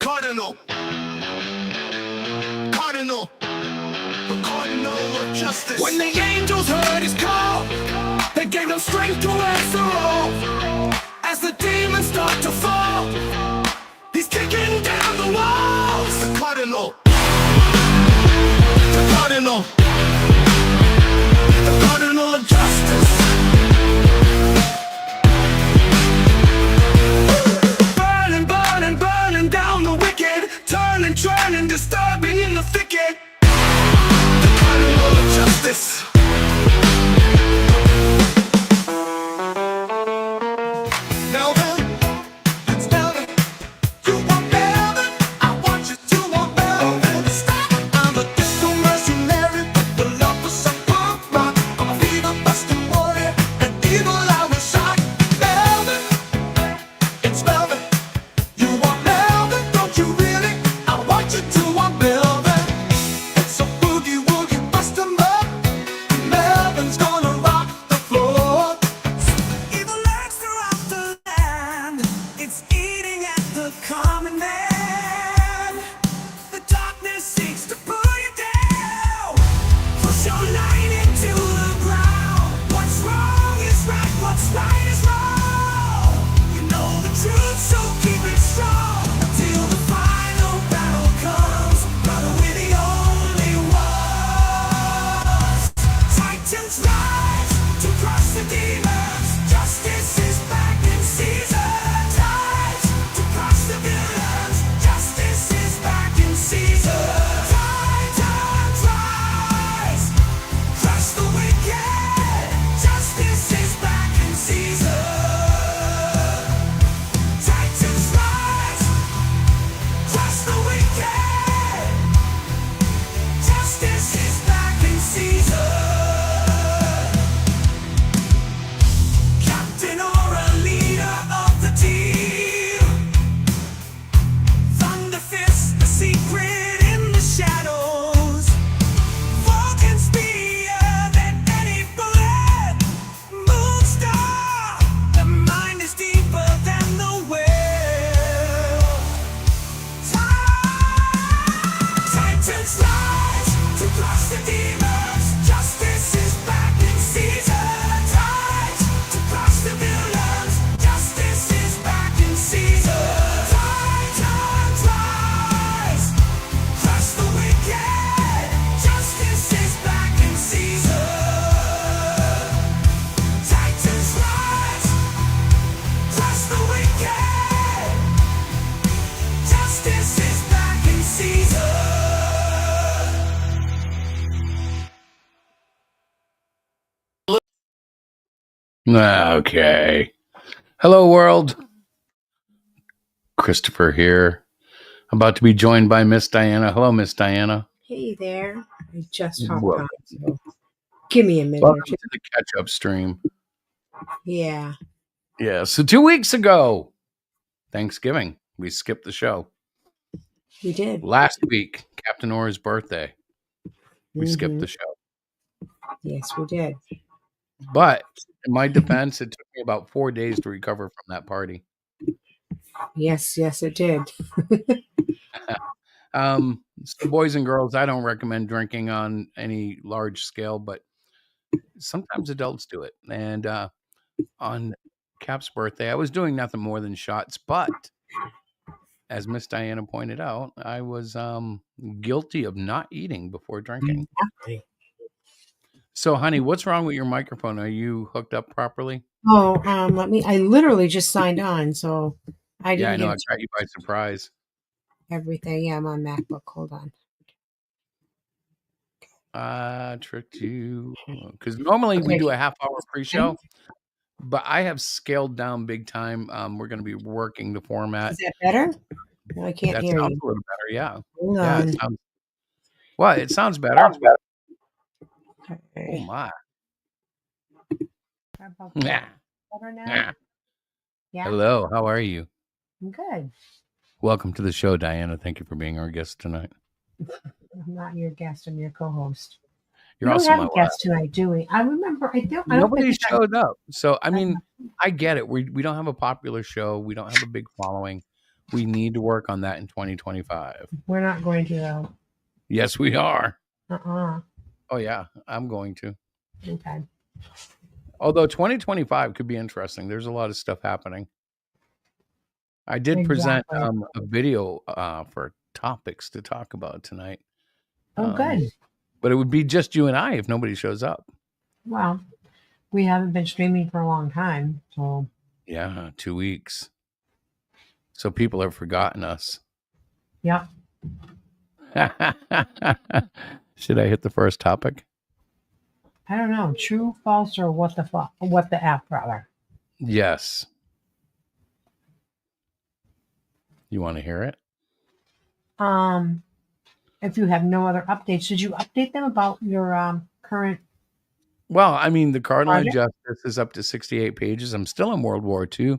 Cardinal, Cardinal, the Cardinal of Justice. When the angels heard his call, they gave them strength to answer all. As the demons start to fall, he's kicking down the walls. The Cardinal, the Cardinal, the Cardinal of Justice. Burning, burning, burning down the wicked, turning, turning, disturbing in the thicket. The Cardinal of Justice. Now then, it's now then. You want Melvin? I want you to want Melvin. Stop! I'm a disco mercenary, the love for some punk rock. I'm a fever busting warrior, an evil I will shock. Melvin, it's Melvin. You want Melvin, don't you really? I want you to want Melvin. It's a boogie woogie, bust 'em up. Melvin's gonna rock the floor. Evil lurks throughout the land. It's eating at the common man. The darkness seeks to pull you down. Push your light into the ground. What's wrong is right, what's right is wrong. You know the truth, so keep it strong until the final battle comes. Brother, we're the only ones. Titans rise to crush the demons. Justice is back in season. Rise to crush the villains. Justice is back in season. Titans rise, crush the wicked. Justice is back in season. Titans rise, crush the wicked. Justice is back in season. Captain or a leader of the team. Thunder fist, the secret in the shadows. Vulcan spear than any bullet. Moonstar, the mind is deeper than the will. Titans rise to crush the demons. Justice is back in season. Rise to crush the villains. Justice is back in season. Titans rise, crush the wicked. Justice is back in season. Titans rise, crush the wicked. Justice is back in season. Okay. Hello, world. Christopher here. About to be joined by Miss Diana. Hello, Miss Diana. Hey there. I just hopped Welcome. on, so give me a minute or Welcome two. to the Ketchup stream. Yeah. Yeah, so 2 weeks ago, Thanksgiving, we skipped the show. We did. Last week, Captain Ora's birthday, we skipped the show. Yes, we did. But in my defense, it took me about 4 days to recover from that party. Yes, it did. So boys and girls, I don't recommend drinking on any large scale, but sometimes adults do it. And on Cap's birthday, I was doing nothing more than shots, but as Miss Diana pointed out, I was guilty of not eating before drinking. Exactly. So, honey, what's wrong with your microphone? Are you hooked up properly? Oh, I literally just signed on, so I Yeah, I didn't know. I get caught you by surprise. everything. Yeah, I'm on MacBook. Hold on. Tricked you. Because normally we do a half-hour pre-show, but I have scaled down big time. We're going to be working the format. Is that better? No, I can't That hear sounds you. a little better, yeah. Hold Yeah, on. it sounds better. Oh, Okay. my. How about Nah. that? Better now? Nah. Yeah, Hello, how are you? I'm good. Welcome to the show, Diana. Thank you for being our guest tonight. I'm not your guest. I'm your co-host. You're we also don't my have a wife. guest tonight, do we? I remember. I don't Nobody think showed up. So, I mean, I get it. We don't have a popular show. We don't have a big following. We need to work on that in 2025. We're not going to though. Yes, we are. Uh-uh. Oh yeah, I'm going to. Okay. Although 2025 could be interesting. There's a lot of stuff happening. I did present Exactly. a video for topics to talk about tonight. Oh, Um, good. but it would be just you and I if nobody shows up. Well, we haven't been streaming for a long time, so Yeah, 2 weeks. So people have forgotten us. yep. Should I hit the first topic? I don't know, true, false, or what the fuck, what the f rather. Yes. You want to hear it? Um, if you have no other updates, did you update them about your current Well, I mean, the Cardinal of project? Justice is up to 68 pages. I'm still in World War II,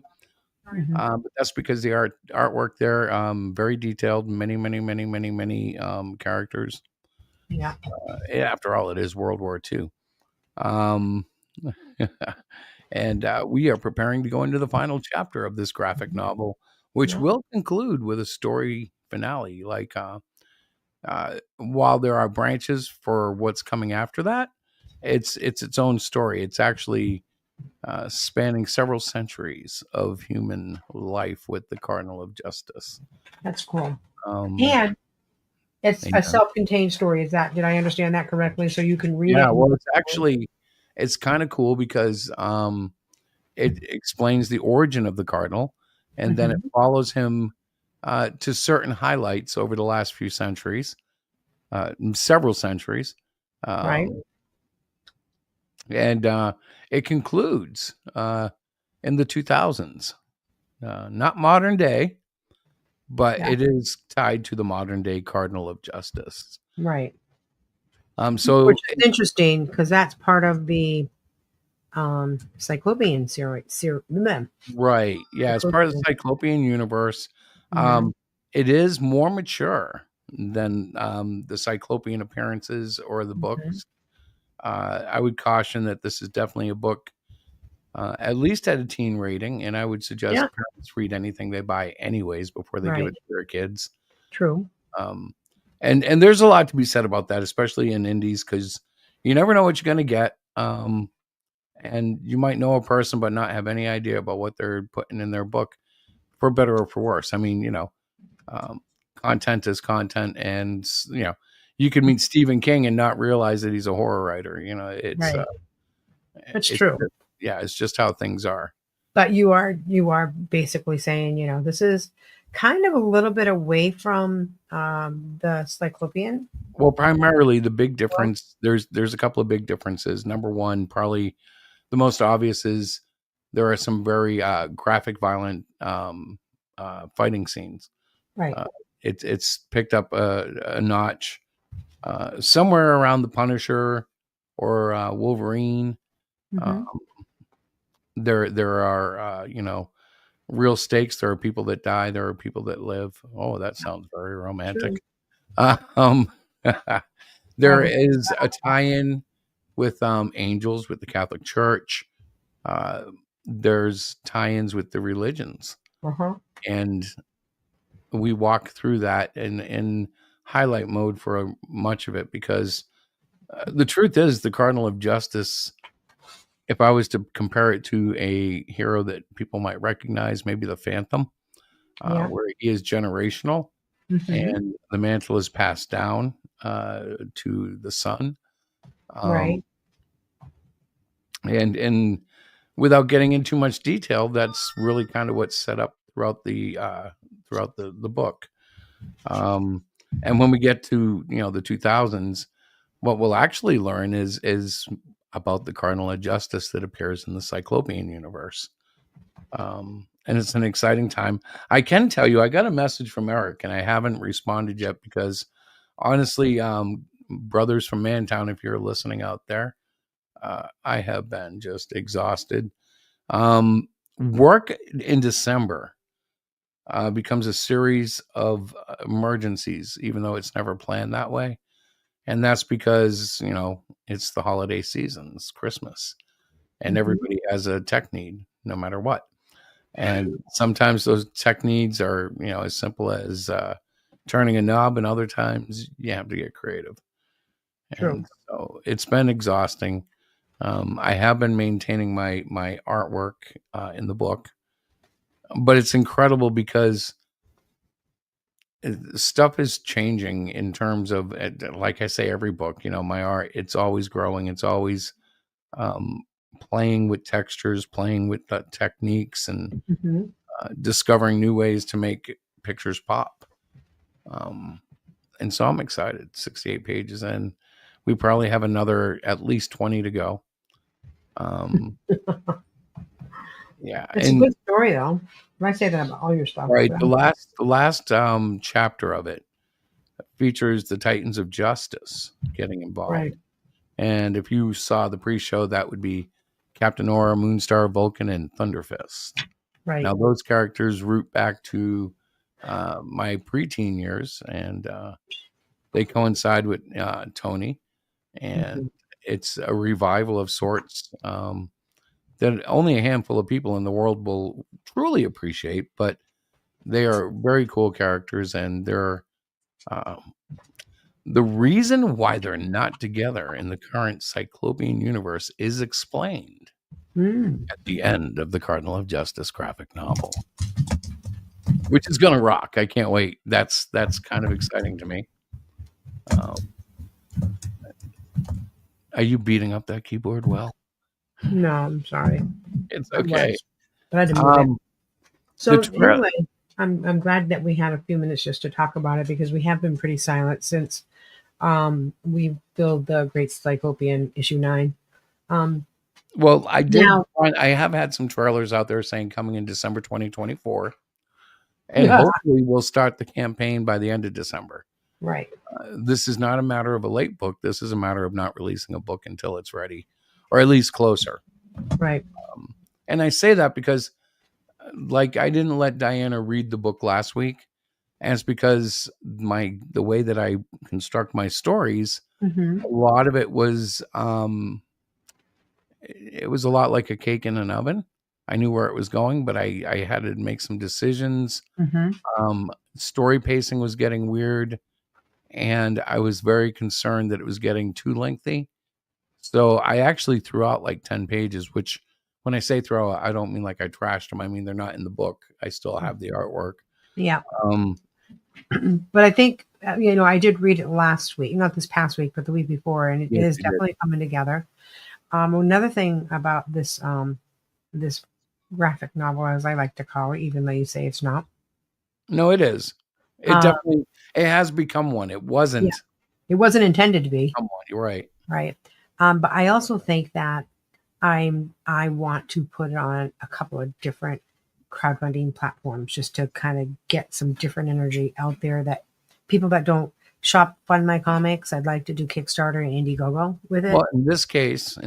Mhm. but that's because the artwork there, very detailed, many characters. Yeah. After all, it is World War II. Um, and we are preparing to go into the final chapter of this graphic novel, which Yeah. will conclude with a story finale. Like, while there are branches for what's coming after that, it's its own story. It's actually spanning several centuries of human life with the Cardinal of Justice. That's cool. Um, And it's a yeah, self-contained story. Is that, did I understand that correctly? So you can read yeah. it. Well, it's kind of cool because it explains the origin of the cardinal, and then it Mhm. follows him to certain highlights over the last few centuries, several centuries, Right. um, and it concludes in the 2000s, not modern day, but Yeah. it is tied to the modern day Cardinal of Justice. Right. Which So is interesting because that's part of the Cyclopean series. right, yeah, it's part of the Cyclopean. Cyclopean universe. Hmm. It is more mature than the Cyclopean appearances or the Hmm. books. I would caution that this is definitely a book, at least at a teen rating, and I would Yeah. suggest parents read anything they buy anyways before they give it Right. to their kids. True. Um, and there's a lot to be said about that, especially in indies, because you never know what you're going to get. And you might know a person but not have any idea about what they're putting in their book, for better or for worse. I mean, um, content is content, and you could meet Stephen King and not realize that he's a horror writer. Right. That's It's true. yeah, it's just how things are. But you are basically saying, this is kind of a little bit away from the Cyclopean. Well, primarily the big Well, difference, there's a couple of big differences. Number one, probably the most obvious, is there are some very graphic, violent fighting scenes. right. Uh, it's picked up a notch somewhere around the Punisher or Wolverine. Uh, Hmm. there are real stakes. There are people that die. There are people that live. Oh, that sounds very romantic. True. Um, I there would. is a tie-in with angels with the Catholic Church. Uh, there's tie-ins with the religions, Uh-huh. and we walk through that in highlight mode for much of it, because the truth is the Cardinal of Justice, if I was to compare it to a hero that people might recognize, maybe the Phantom, Yeah. where he is generational Hmm. and the mantle is passed down to the son. Um, Right. and without getting into too much detail, that's really kind of what's set up throughout the book. Um, and when we get to the 2000s, what we'll actually learn is about the Cardinal of Justice that appears in the Cyclopean universe. And it's an exciting time. I can tell you, I got a message from Eric, and I haven't responded yet because, honestly, brothers from Mantown, if you're listening out there, I have been just exhausted. Work in December becomes a series of emergencies, even though it's never planned that way. And that's because, it's the holiday season, it's Christmas, and Hmm. everybody has a tech need no matter what. And sometimes those techniques are, as simple as turning a knob, and other times you have to get creative. True. And so it's been exhausting. I have been maintaining my artwork in the book, but it's incredible because stuff is changing in terms of, like I say, every book. My art, it's always growing. It's always um, playing with textures, playing with the techniques, and Hmm. discovering new ways to make pictures pop. Um, and so I'm excited. 68 pages in. We probably have another at least 20 to go. Um, yeah, It's a and good story, though. I say that about all your stuff. right, But the last chapter of it features the Titans of Justice getting right, involved. And if you saw the pre-show, that would be Captain Aura, Moonstar, Vulcan, and Thunderfist. right. Now, those characters root back to my preteen years, and they coincide with Tony, and Hmm. it's a revival of sorts that only a handful of people in the world will truly appreciate. But they are very cool characters, and they're um, the reason why they're not together in the current Cyclopean universe is explained Mm. at the end of the Cardinal of Justice graphic novel, which is going to rock. I can't wait. That's kind of exciting to me. Um, are you beating up that keyboard? Well, No, I'm sorry. it's I okay. was, but I had to move it. Um, the So tra- anyway, I'm glad that we had a few minutes just to talk about it because we have been pretty silent since we filled the Great Cyclopean issue 9. Um, well, I did now, find I have had some trailers out there saying coming in December 2024, and yeah, hopefully we'll start the campaign by the end of December. right, This is not a matter of a late book. This is a matter of not releasing a book until it's ready, or at least closer. right. And I say that because, like, I didn't let Diana read the book last week, and it's because the way that I construct my stories, Hmm. a lot of it was a lot like a cake in an oven. I knew where it was going, but I had to make some decisions. Hmm. Story pacing was getting weird, and I was very concerned that it was getting too lengthy. So I actually threw out like 10 pages, which when I say throw out, I don't mean like I trashed them. I mean, they're not in the book. I still have the artwork. Yeah, Um, but I think I did read it last week, not this past week, but the week before, and it yes, is you did. definitely coming together. Another thing about this graphic novel, as I like to call it, even though you say it's not. No, it is. It Uh, definitely, it has become one. It yeah, wasn't it wasn't intended to be, become one. You're right. right? But I also think that I want to put it on a couple of different crowdfunding platforms just to kind of get some different energy out there that people that don't shop fund my comics, I'd like to do Kickstarter and Indiegogo with it. Well, in this case,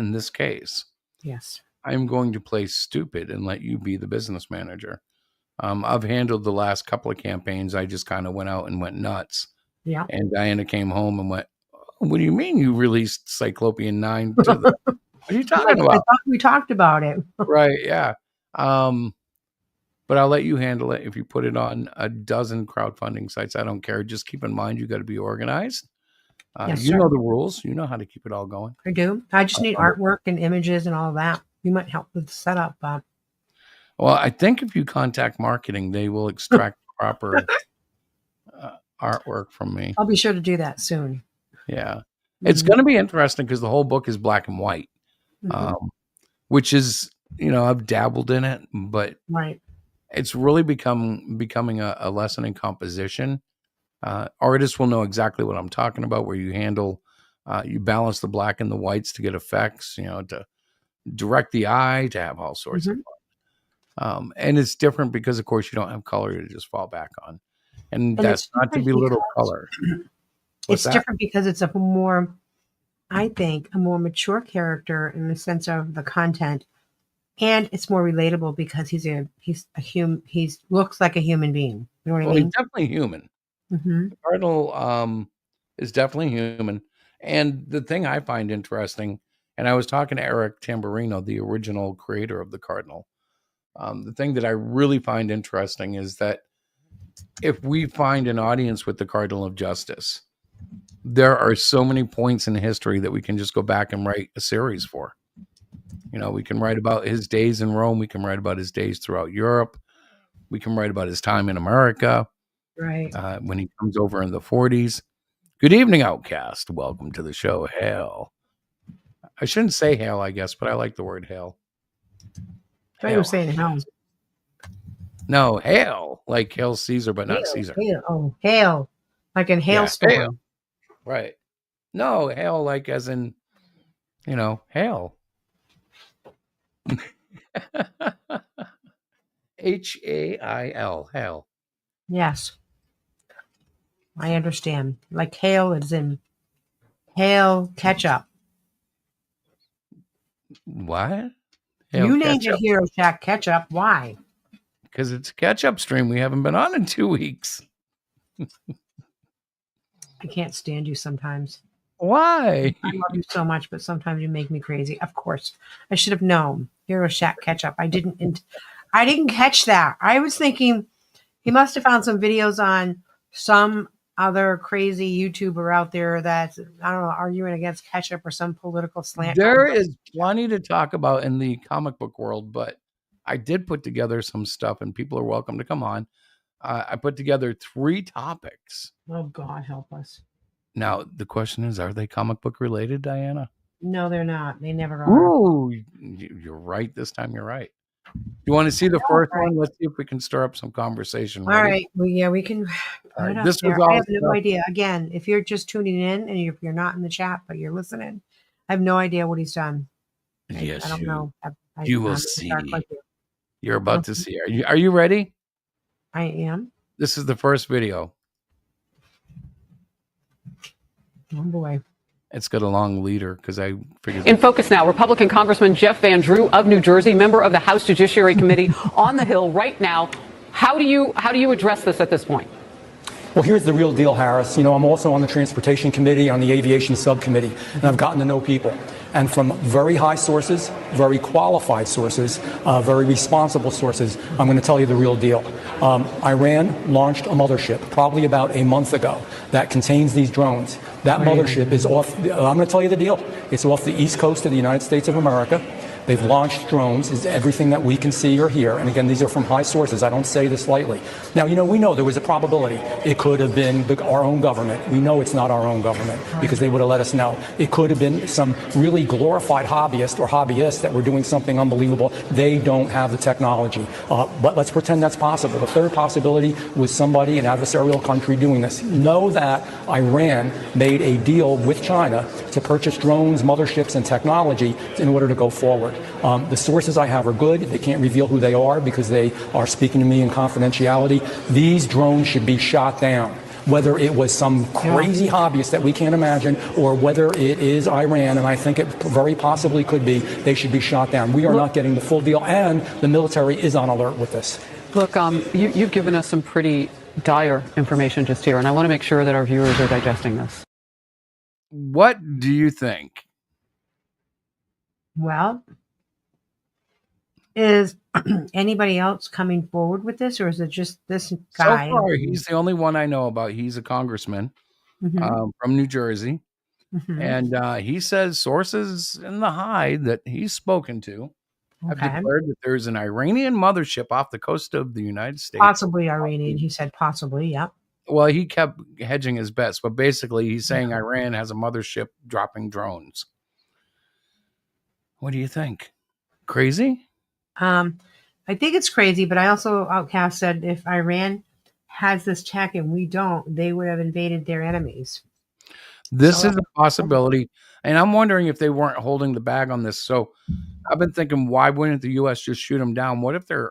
Yes. I'm going to play stupid and let you be the business manager. I've handled the last couple of campaigns. I just kind of went out and went nuts. Yeah. And Diana came home and went, "What do you mean you released Cyclopean 9 to the, what are you I'm like, talking I about?" thought we talked about it. Right, yeah. Um, but I'll let you handle it. If you put it on a dozen crowdfunding sites, I don't care. Just keep in mind you got to be organized. Yes, You sir. know the rules. You know how to keep it all going. I do. I just need Um, artwork and images and all of that. You might help with the setup, but well, I think if you contact marketing, they will extract proper artwork from me. I'll be sure to do that soon. Yeah. It's Hmm. going to be interesting because the whole book is black and white, Hmm. um, which is, I've dabbled in it, but Right. it's really becoming a lesson in composition. Artists will know exactly what I'm talking about, where you balance the black and the whites to get effects, to direct the eye, to have all sorts of Hmm. fun. And it's different because, of course, you don't have color to just fall back on. And And that's it's not to different belittle because color. What's it's that? different because it's a more, I think, a more mature character in the sense of the content, and it's more relatable because he's a human. He's looks like a human being. You know what I Well, he's mean? definitely human. Hmm. Cardinal is definitely human. And the thing I find interesting, and I was talking to Eric Tamburino, the original creator of the Cardinal, The thing that I really find interesting is that if we find an audience with the Cardinal of Justice, there are so many points in history that we can just go back and write a series for. We can write about his days in Rome. We can write about his days throughout Europe. We can write about his time in America Right. when he comes over in the 40s. Good evening, Outcast. Welcome to the show. Hail. I shouldn't say hail, I guess, but I like the word hail. I thought you were saying hell. No, hail. Like Hail Caesar, but not Caesar. Hail. Oh, hail. Like in hailstorm. Yeah, hail. Right. No, hail like as in, hail. Hail. Hail. Yes. I understand. Like hail is in hail ketchup. What? Hail You named ketchup? it Hero Shack Ketchup. Why? Because it's a catch-up stream. We haven't been on in 2 weeks. I can't stand you sometimes. Why? I love you so much, but sometimes you make me crazy. Of course, I should have known. Hero Shack Ketchup. I didn't catch that. I was thinking he must have found some videos on some other crazy YouTuber out there that's, I don't know, arguing against ketchup or some political slant. There is plenty to talk about in the comic book world, but I did put together some stuff, and people are welcome to come on. I put together 3 topics. Oh, God, help us. Now, the question is, are they comic book related, Diana? No, they're not. They never are. Ooh, you're right. This time you're right. You want to see the first one? Let's see if we can stir up some conversation. All right. Well, yeah, we can put it up This there. was I have no also- idea. Again, if you're just tuning in and you're not in the chat, but you're listening, I have no idea what he's done. Yes, I don't know. you will I'm see. like you. You're about to see. Are you ready? I am. This is the first video. Oh, boy. It's got a long leader because I figured. In focus now, Republican Congressman Jeff Van Drew of New Jersey, member of the House Judiciary Committee on the Hill right now. How do you address this at this point? Well, here's the real deal, Harris. I'm also on the Transportation Committee, on the Aviation Subcommittee, and I've gotten to know people. And from very high sources, very qualified sources, very responsible sources, I'm going to tell you the real deal. Iran launched a mothership probably about a month ago that contains these drones. That mothership is off, I'm going to tell you the deal. It's off the east coast of the United States of America. They've launched drones, is everything that we can see or hear. And again, these are from high sources. I don't say this lightly. Now, we know there was a probability. It could have been our own government. We know it's not our own government because they would have let us know. It could have been some really glorified hobbyist or hobbyists that were doing something unbelievable. They don't have the technology. But let's pretend that's possible. The third possibility was somebody, an adversarial country, doing this. Know that Iran made a deal with China to purchase drones, motherships, and technology in order to go forward. The sources I have are good. They can't reveal who they are because they are speaking to me in confidentiality. These drones should be shot down. Whether it was some crazy hobbyist that we can't imagine or whether it is Iran, and I think it very possibly could be, they should be shot down. We are not getting the full deal, and the military is on alert with this. Look, you've given us some pretty dire information just here, and I want to make sure that our viewers are digesting this. What do you think? Well, is anybody else coming forward with this, or is it just this guy? So far, he's the only one I know about. He's a congressman from New Jersey. And he says sources in the high that he's spoken to have declared that there's an Iranian mothership off the coast of the United States. Possibly Iranian. He said possibly, yep. Well, he kept hedging his bets, but basically he's saying Iran has a mothership dropping drones. What do you think? Crazy? I think it's crazy, but I also, Outcast said, if Iran has this tech and we don't, they would have invaded their enemies. This is a possibility. And I'm wondering if they weren't holding the bag on this. So I've been thinking, why wouldn't the U.S. just shoot them down? What if they're,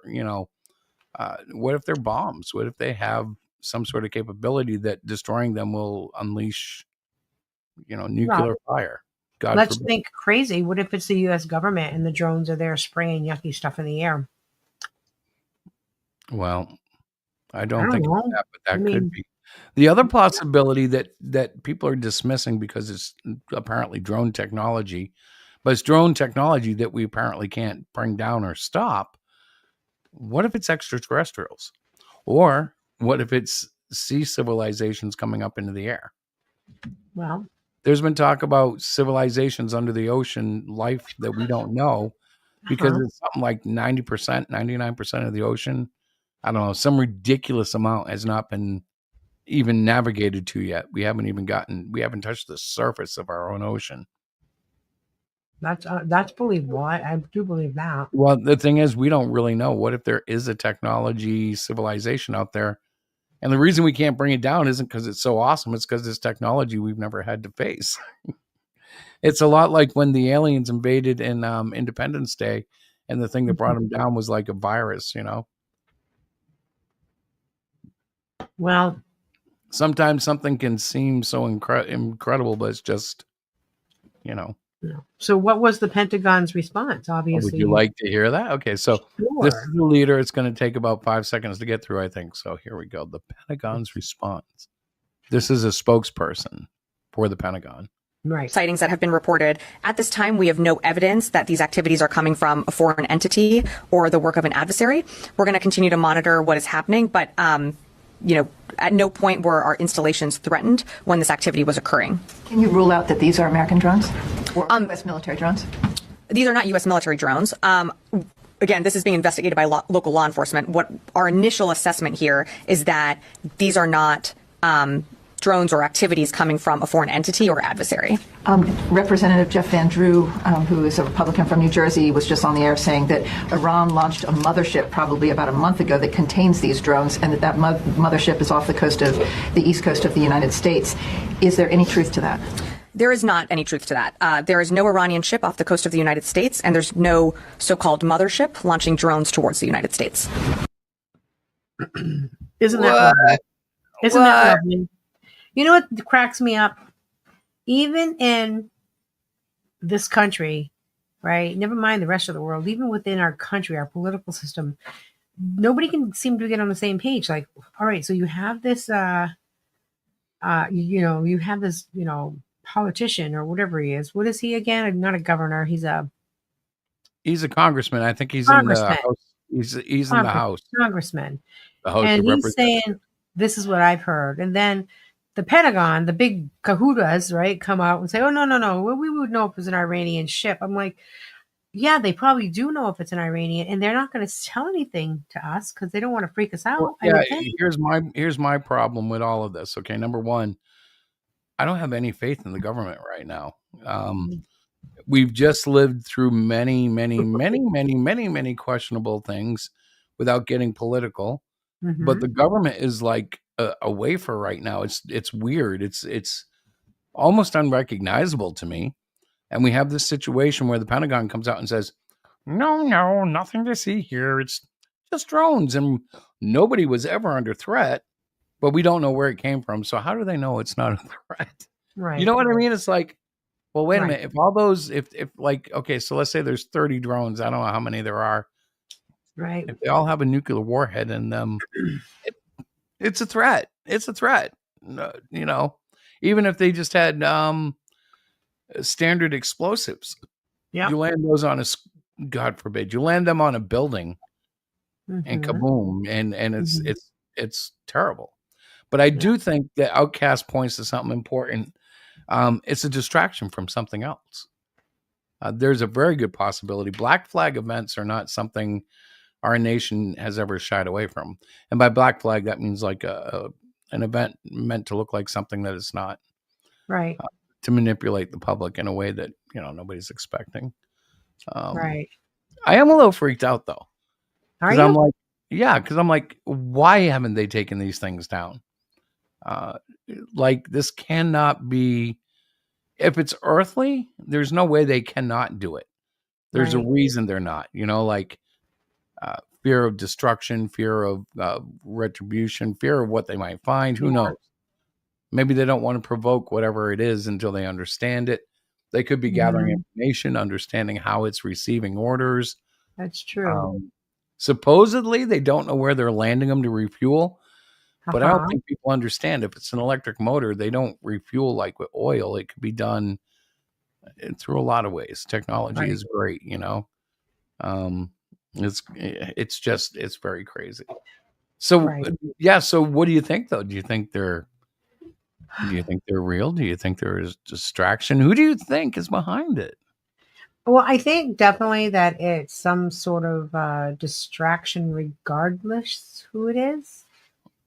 what if they're bombs? What if they have some sort of capability that destroying them will unleash, nuclear fire? God Let's forbid. think crazy. What if it's the U.S. government and the drones are there spraying yucky stuff in the air? Well, I don't think know. that, but that could be. The other possibility that people are dismissing because it's apparently drone technology, but it's drone technology that we apparently can't bring down or stop, What if it's extraterrestrials? Or what if it's sea civilizations coming up into the air? Well, There's been talk about civilizations under the ocean, life that we don't know, because uh-huh. it's something like 90%, 99% of the ocean. I don't know, some ridiculous amount has not been even navigated to yet. We haven't touched the surface of our own ocean. That's believable. I do believe that. Well, the thing is, we don't really know. What if there is a technology civilization out there? And the reason we can't bring it down isn't because it's so awesome. It's because it's technology we've never had to face. It's a lot like when the aliens invaded in Independence Day, and the thing that brought them down was like a virus. Well, Sometimes something can seem so incredible, but it's just, no. So what was the Pentagon's response? would Obviously, you like to hear that? Okay, so this sure. is the leader. It's going to take about 5 seconds to get through, I think. So here we go. The Pentagon's response. This is a spokesperson for the Pentagon. Right. Sightings that have been reported. At this time, we have no evidence that these activities are coming from a foreign entity or the work of an adversary. We're going to continue to monitor what is happening, but at no point were our installations threatened when this activity was occurring. Can you rule out that these are American drones or U.S. military drones? These are not U.S. military drones. Again, this is being investigated by local law enforcement. What our initial assessment here is that these are not drones or activities coming from a foreign entity or adversary. Representative Jeff Van Drew, who is a Republican from New Jersey, was just on the air saying that Iran launched a mothership probably about a month ago that contains these drones, and that mothership is off the coast of the east coast of the United States. Is there any truth to that? There is not any truth to that. There is no Iranian ship off the coast of the United States, and there's no so-called mothership launching drones towards the United States. Isn't that lovely? Isn't that lovely? You know what cracks me up? Even in this country, right? Never mind the rest of the world. Even within our country, our political system, nobody can seem to get on the same page. Like, all right, so you have this, you have this, politician or whatever he is. What is he again? Not a governor. He's a congressman. I think he's congressman. in the House. He's in the House. Congressman. The House And of he's Representatives. saying, this is what I've heard. And then the Pentagon, the big kahootas, right, come out and say, oh, no. Well, we would know if it's an Iranian ship. I'm like, yeah, they probably do know if it's an Iranian, and they're not going to tell anything to us because they don't want to freak us out. Well, I would yeah, think. here's my problem with all of this. Okay, number one, I don't have any faith in the government right now. We've just lived through many, many, many, many, many, many questionable things without getting political. Mhm. But the government is like a wafer right now. It's weird. It's almost unrecognizable to me. And we have this situation where the Pentagon comes out and says, no, nothing to see here. It's just drones. And nobody was ever under threat, but we don't know where it came from. So how do they know it's not a threat? Right. You know what I mean? It's like, well, wait a Right. minute. If all those, if like, okay, so let's say there's 30 drones. I don't know how many there are. Right. If they all have a nuclear warhead in them, it's a threat. It's a threat. Even if they just had standard explosives, Yeah. you land those on God forbid, you land them on a building and Mhm. kaboom, and Mhm. it's terrible. But I do think that Outcast points to something important. It's a distraction from something else. There's a very good possibility. Black flag events are not something our nation has ever shied away from. And by black flag, that means like an event meant to look like something that it's not, Right. to manipulate the public in a way that, nobody's expecting. Right. I am a little freaked out though. Are Because you? I'm like, why haven't they taken these things down? Like this cannot be, if it's earthly, there's no way they cannot do it. There's Right. a reason they're not, like fear of destruction, fear of retribution, fear of what they might find. Who knows? Maybe they don't want to provoke whatever it is until they understand it. They could be gathering Mhm. information, understanding how it's receiving orders. That's true. Supposedly, they don't know where they're landing them to refuel. But I don't Uh-huh. think people understand, if it's an electric motor, they don't refuel like with oil. It could be done through a lot of ways. Technology Right. is great, Um, It's very crazy. So Right. yeah, so what do you think though? Do you think they're real? Do you think there is distraction? Who do you think is behind it? Well, I think definitely that it's some sort of distraction, regardless who it is.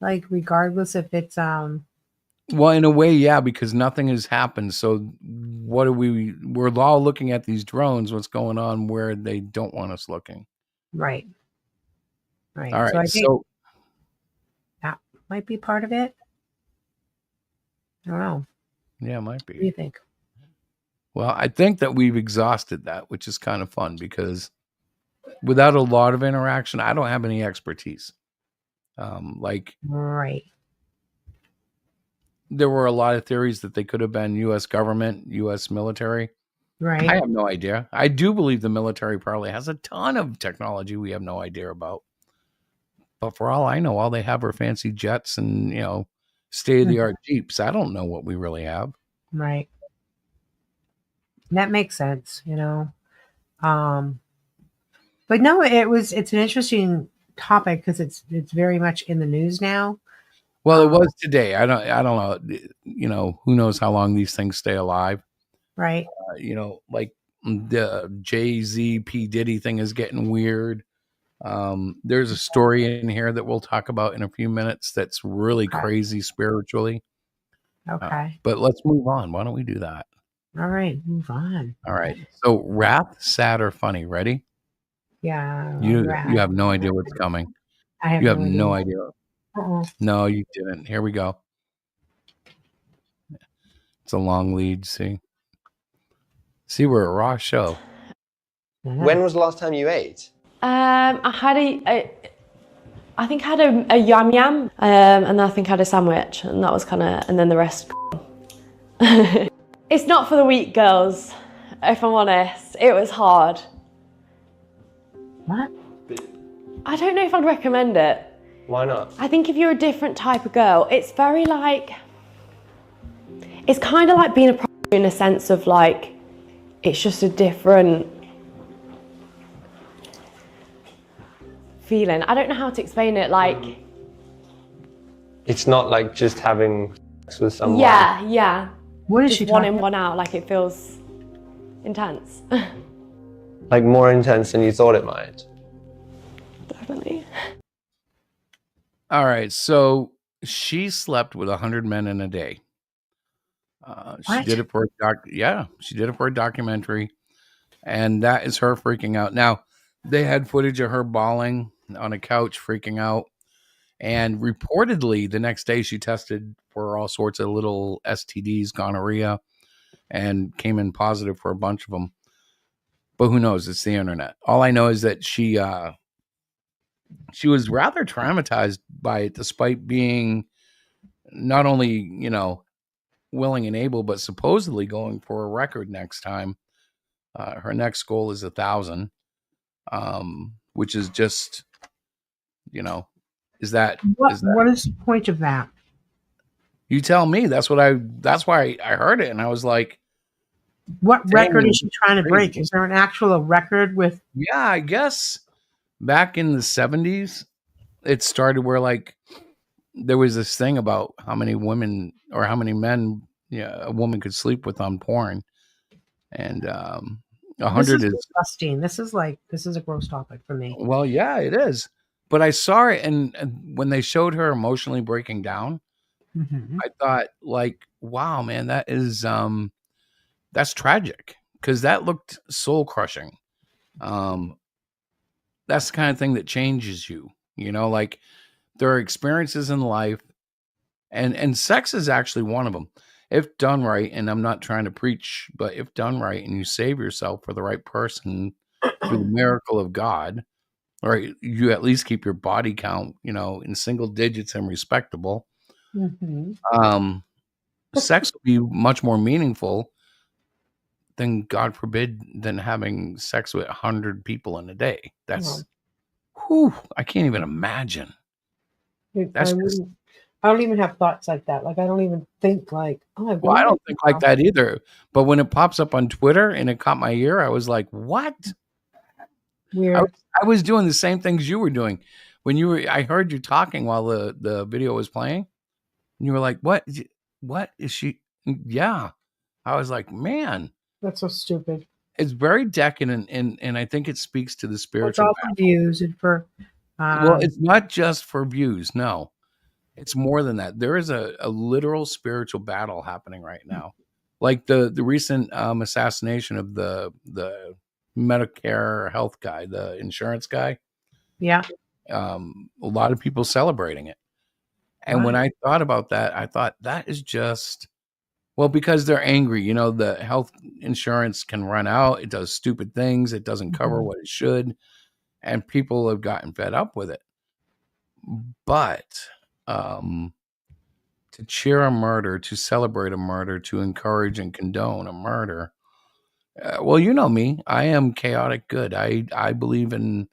Like, regardless if it's Well, in a way, yeah, because nothing has happened. So what are we're all looking at these drones, what's going on where they don't want us looking. right, right. All So right. I think So that might be part of it. I don't know. yeah, it might What do be. you think? Well, I think that we've exhausted that, which is kind of fun because without a lot of interaction, I don't have any expertise. Like Right, there were a lot of theories that they could have been U.S. government, U.S. military. I right. have no idea. I do believe the military probably has a ton of technology we have no idea about. But for all I know, all they have are fancy jets and, state of the art Jeeps. I don't know what we really have. Right. That makes sense, Um, but no, it's an interesting topic because it's very much in the news now. Well, it was today. I don't know. Who knows how long these things stay alive? Right. Like the Jay-Z P Diddy thing is getting weird. There's a story in here that we'll talk about in a few minutes that's really Okay. crazy spiritually. Okay. But let's move on. Why don't we do that? All right. Move on. All right. So wrath, sad, or funny? Ready? Yeah. You have no idea what's coming. I have You have no no idea. idea. No, you didn't. Here we go. It's a long lead. See, we're a raw show. When was the last time you ate? I had I think I had a yum yum, and I think I had a sandwich, and that was and then the rest. It's not for the weak, girls. If I'm honest, it was hard. What? I don't know if I'd recommend it. Why not? I think if you're a different type of girl, it's very it's kind of like being a prostitute in a sense of it's just a different feeling. I don't know how to explain it. It's not like just having sex with someone. Yeah. What is Just she one talking in, one out. It feels intense. Like more intense than you thought it might. Definitely. All right. So she slept with 100 men in a day. She What? did it for she did it for a documentary, and that is her freaking out. Now, they had footage of her bawling on a couch, freaking out, and reportedly the next day she tested for all sorts of little STDs, gonorrhea, and came in positive for a bunch of them. But who knows? It's the internet. All I know is that she was rather traumatized by it, despite being not only willing and able, but supposedly going for a record next time. Her next goal is 1,000, which is just, is that What is the point of that? you tell me? That's why I heard it, and I was like, What record dang, is she trying to break? crazy. Is there an actual record with? Yeah, I guess back in the 70s, it started where there was this thing about how many women or how many men a woman could sleep with on porn, and 100 This is is disgusting. This is a gross topic for me. well, yeah, it is. But I saw it, and when they showed her emotionally breaking down, Mm-hmm. I thought, wow, man, that is that's tragic because that looked soul crushing. That's the kind of thing that changes you. There are experiences in life, and sex is actually one of them. If done right, and I'm not trying to preach, but if done right, and you save yourself for the right person through the miracle of God, or you at least keep your body count, in single digits and respectable, Mm-hmm. sex will be much more meaningful than, God forbid, than having sex with 100 people in a day. That's, I can't even imagine. That's just, I don't even have thoughts like that. I don't even think oh my God. well, I don't think like that either. But when it pops up on Twitter and it caught my ear, I was like, what? Weird. I was doing the same things you were doing when you were. I heard you talking while the video was playing, and you were like, "What? What is she?" Yeah, I was like, "Man, That's so stupid. it's very decadent," and I think it speaks to the It's spiritual. all for views and for Well, it's not just for views. No, it's more than that. There is a literal spiritual battle happening right now, like the recent assassination of the Medicare health guy, the insurance guy. yeah. A lot of people celebrating it. And when Wow. I thought about that, I thought that is just, well, because they're angry. You know, the health insurance can run out. It does stupid things. It doesn't cover Mhm. what it should. And people have gotten fed up with it. But to cheer a murder, to celebrate a murder, to encourage and condone a murder, well, you know me. I am chaotic good. I believe in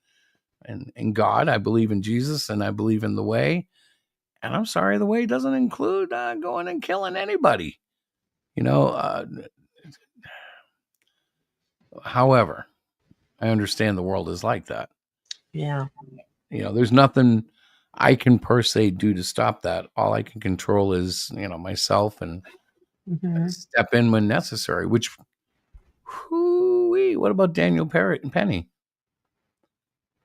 God. I believe in Jesus, and I believe in the way. And I'm sorry, the way doesn't include going and killing anybody. You know. However, I understand the world is like that. Yeah. You know, there's nothing I can per se do to stop that. All I can control is myself and Hmm. step in when necessary. Which, whoo-wee, what about Daniel Parrott and Penny?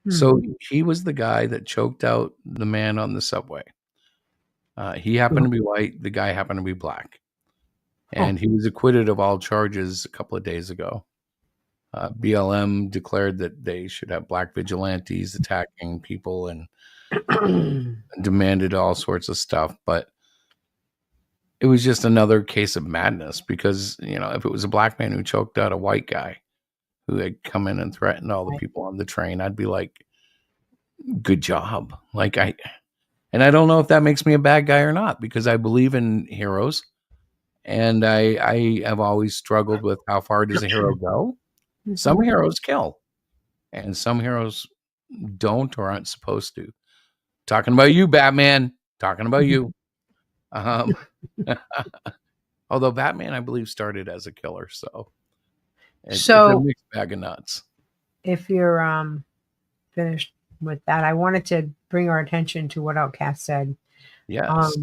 So he was the guy that choked out the man on the subway. He happened to be white. The guy happened to be black. And he was acquitted of all charges a couple of days ago. BLM declared that they should have black vigilantes attacking people and demanded all sorts of stuff. But it was just another case of madness because, if it was a black man who choked out a white guy who had come in and threatened all the people on the train, I'd be like, good job. And I don't know if that makes me a bad guy or not, because I believe in heroes. And I have always struggled with how far does a hero go? Some heroes kill, and some heroes don't or aren't supposed to. Talking about you, Batman. Talking about you. Although Batman, I believe, started as a killer, so it's a So mixed bag of nuts. if you're finished with that, I wanted to bring our attention to what Outcast said. Yes.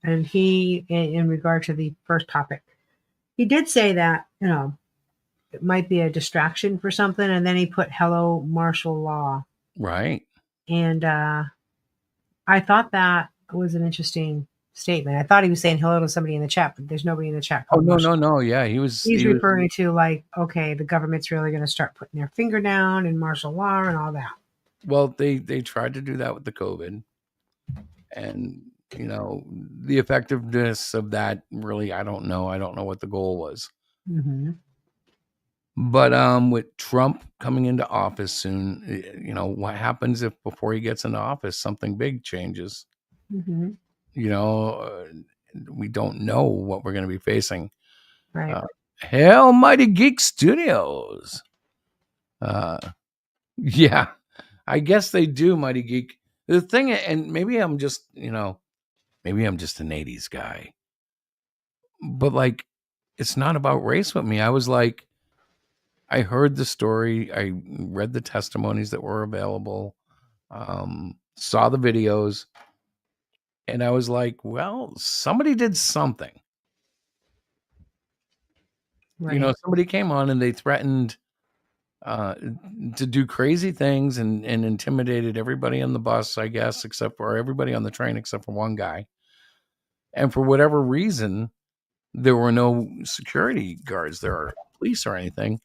And he, in regard to the first topic, he did say that, it might be a distraction for something. And then he put hello, martial law. Right. And I thought that was an interesting statement. I thought he was saying hello to somebody in the chat, but there's nobody in the chat Oh, called martial. no. Yeah, he's referring to like, okay, the government's really going to start putting their finger down in martial law and all that. Well, they tried to do that with the COVID. And, the effectiveness of that, really, I don't know. I don't know what the goal was. Mm-hmm. But with Trump coming into office soon, what happens if before he gets into office, something big changes? Mm-hmm. We don't know what we're going to be facing. Right. Hell Mighty Geek Studios. Yeah, I guess they do, Mighty Geek. The thing, and maybe I'm just an 80s guy, but it's not about race with me. I was like, I heard the story, I read the testimonies that were available, saw the videos, and I was like, well, somebody did something. Right. Somebody came on and they threatened to do crazy things and intimidated everybody on the bus, I guess, except for everybody on the train, except for one guy. And for whatever reason, there were no security guards there or police or anything.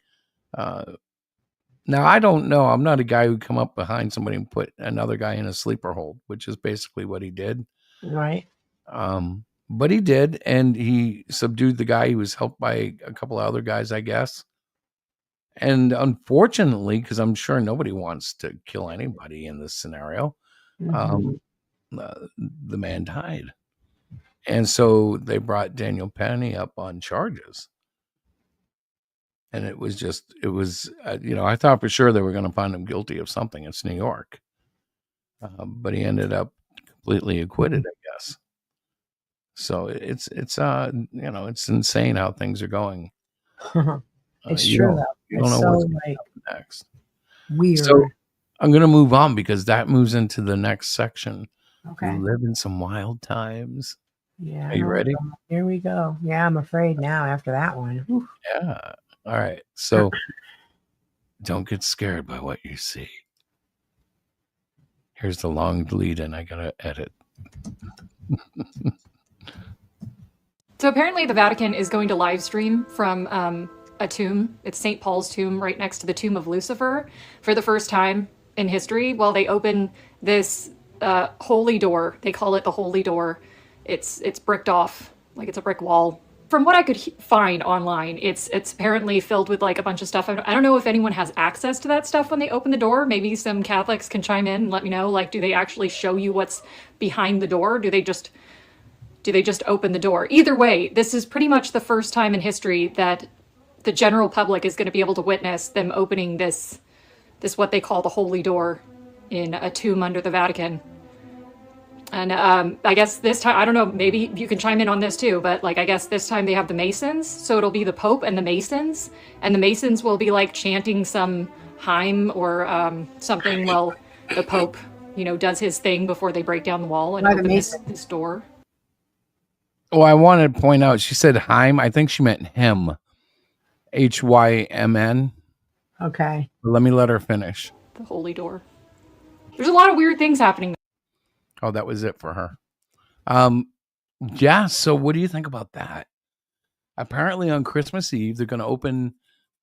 Now, I don't know. I'm not a guy who come up behind somebody and put another guy in a sleeper hold, which is basically what he did. Right. But he did, and he subdued the guy. He was helped by a couple of other guys, I guess. And unfortunately, because I'm sure nobody wants to kill anybody in this scenario, Mm-hmm. the man died. And so they brought Daniel Penny up on charges. And it was I thought for sure they were going to find him guilty of something. It's New York. But he ended up completely acquitted, I guess. So it's insane how things are going. It's You true don't- though. You don't It's know so what's going to like happen next. Weird. So I'm going to move on because that moves into the next section. Okay. We live in some wild times. Yeah. Are you ready? Here we go. Yeah, I'm afraid now after that one. Whew. Yeah. All right. So don't get scared by what you see. Here's the long lead in I got to edit. So apparently the Vatican is going to live stream from a tomb. It's St. Paul's tomb right next to the tomb of Lucifer for the first time in history. While they open this holy door, they call it the holy door. It's bricked off, like it's a brick wall. From what I could find online, it's apparently filled with like a bunch of stuff. I don't know if anyone has access to that stuff when they open the door. Maybe some Catholics can chime in and let me know. Like, do they actually show you what's behind the door? Do they just open the door? Either way, this is pretty much the first time in history that the general public is going to be able to witness them opening this what they call the holy door in a tomb under the Vatican. And I guess this time, I don't know, maybe you can chime in on this too, but like I guess this time they have the Masons, so it'll be the Pope and the Masons, and the Masons will be like chanting some hymn or something while the Pope, does his thing before they break down the wall and open this door. Oh, I wanted to point out, she said hymn. I think she meant hymn. Hymn. Okay. Let her finish. The holy door. There's a lot of weird things happening. Oh, that was it for her. Yeah, so what do you think about that? Apparently on Christmas Eve, they're going to open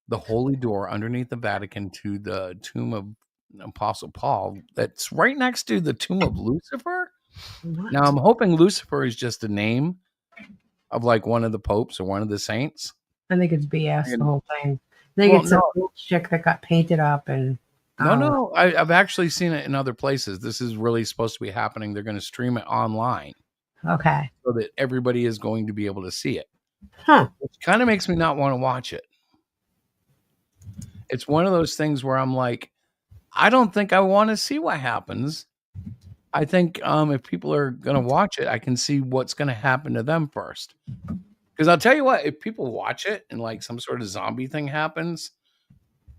the holy door underneath the Vatican to the tomb of Apostle Paul that's right next to the tomb of Lucifer. What? Now, I'm hoping Lucifer is just a name of like one of the popes or one of the saints. I think it's BS, the whole thing. I think it's a old chick that got painted up and... No, I've actually seen it in other places. This is really supposed to be happening. They're going to stream it online. Okay. So that everybody is going to be able to see it. Huh. Which kind of makes me not want to watch it. It's one of those things where I'm like, I don't think I want to see what happens. I think if people are going to watch it, I can see what's going to happen to them first. Because I'll tell you what, if people watch it and like some sort of zombie thing happens,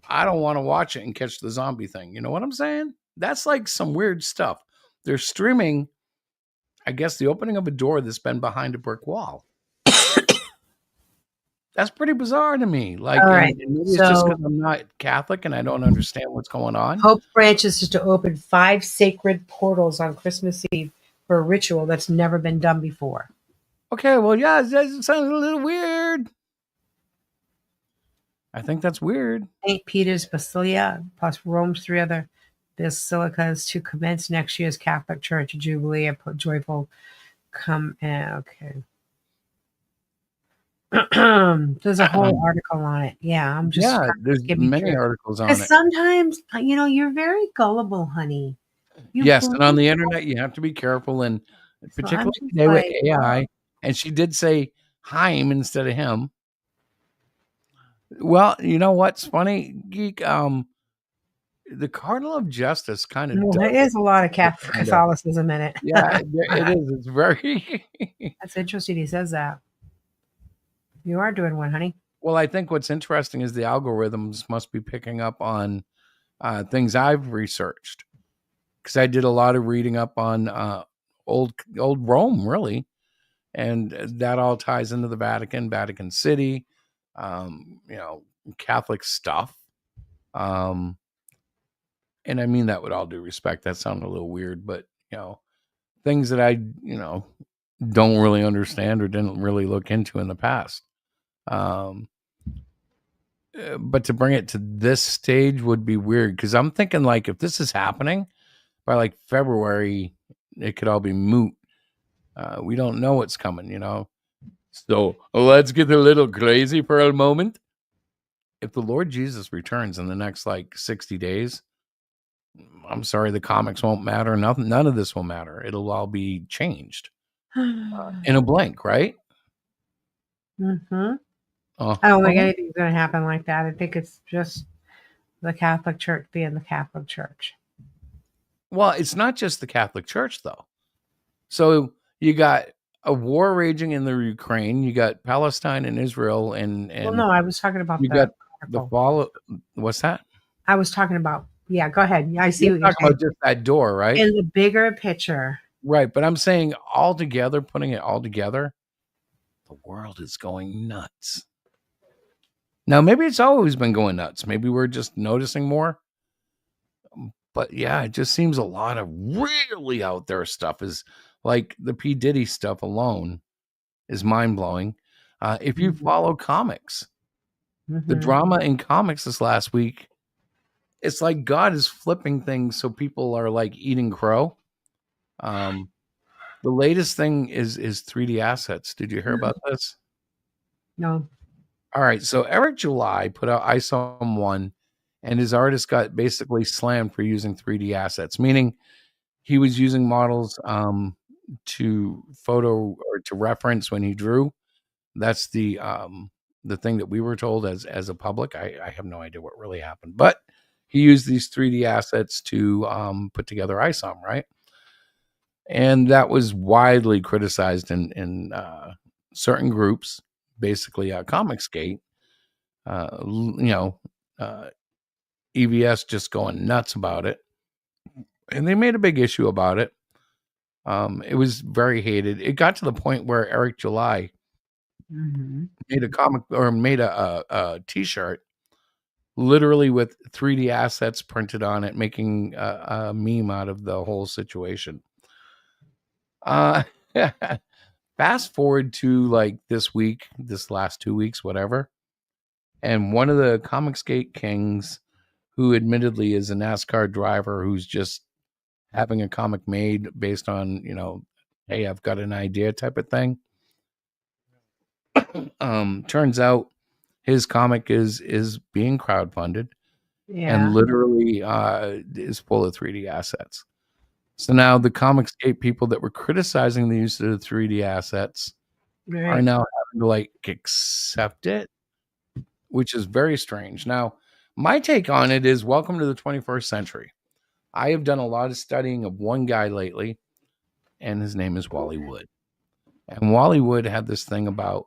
I don't want to watch it and catch the zombie thing. You know what I'm saying? That's like some weird stuff. They're streaming, I guess, the opening of a door that's been behind a brick wall. That's pretty bizarre to me. Like, right. Maybe it's just because I'm not Catholic and I don't understand what's going on. Pope Francis is to open 5 sacred portals on Christmas Eve for a ritual that's never been done before. Okay, well, yeah, it sounds a little weird. I think that's weird. St. Peter's Basilica plus Rome's 3 other basilicas to commence next year's Catholic Church Jubilee. I put joyful come. Okay. There's a whole article on it. Yeah, I'm just. Yeah, there's many articles on it. Sometimes, you're very gullible, honey. Yes, and on the internet, you have to be careful, and particularly today with AI. And she did say hymn instead of him. Well, you know what's funny, Geek? The Cardinal of Justice kind of. Well, there is a lot of Catholicism in it. Yeah, it is. It's very. That's interesting. He says that. You are doing one, honey. Well, I think what's interesting is the algorithms must be picking up on things I've researched, because I did a lot of reading up on old Rome, really, and that all ties into the Vatican City, Catholic stuff. And I mean that with all due respect. That sounded a little weird, but things that I don't really understand or didn't really look into in the past. But to bring it to this stage would be weird, because I'm thinking like if this is happening by like February, it could all be moot. We don't know what's coming, So let's get a little crazy for a moment. If the Lord Jesus returns in the next like 60 days, I'm sorry, the comics won't matter. Nothing, none of this will matter. It'll all be changed in a blink, right? Mm-hmm. I don't think anything's going to happen like that. I think it's just the Catholic Church being the Catholic Church. Well, it's not just the Catholic Church, though. So you got a war raging in the Ukraine. You got Palestine and Israel, and well, no, I was talking about you got the fall. What's that? I was talking about Yeah, go ahead. I see You're what you're talking saying. about just that door, right? In the bigger picture. Right, but I'm saying all together, putting it all together, the world is going nuts. Now, maybe it's always been going nuts. Maybe we're just noticing more. But yeah, it just seems a lot of really out there stuff is like the P. Diddy stuff alone is mind blowing. If you follow comics, the drama in comics this last week, it's like God is flipping things so people are like eating crow. The latest thing is 3D assets. Did you hear about this? No. All right, so Eric July put out I Saw Him One, and his artist got basically slammed for using 3D assets, meaning he was using models to photo or to reference when he drew. That's the thing that we were told as a public. I have no idea what really happened, but he used these 3D assets to put together ISOM, right? And that was widely criticized in certain groups, basically Comicsgate. EVS just going nuts about it, and they made a big issue about it. It was very hated. It got to the point where Eric July made a comic or made a T-shirt literally with 3D assets printed on it, making a meme out of the whole situation. Fast forward to like this week, this last 2 weeks, whatever, and one of the Comicsgate kings, who admittedly is a NASCAR driver who's just having a comic made based on, hey, I've got an idea type of thing. Turns out his comic is being crowdfunded and literally is full of 3D assets. So now the Comicsgate people that were criticizing the use of the 3D assets are now having to like accept it, which is very strange. Now, my take on it is welcome to the 21st century. I have done a lot of studying of one guy lately, and his name is Wally Wood. And Wally Wood had this thing about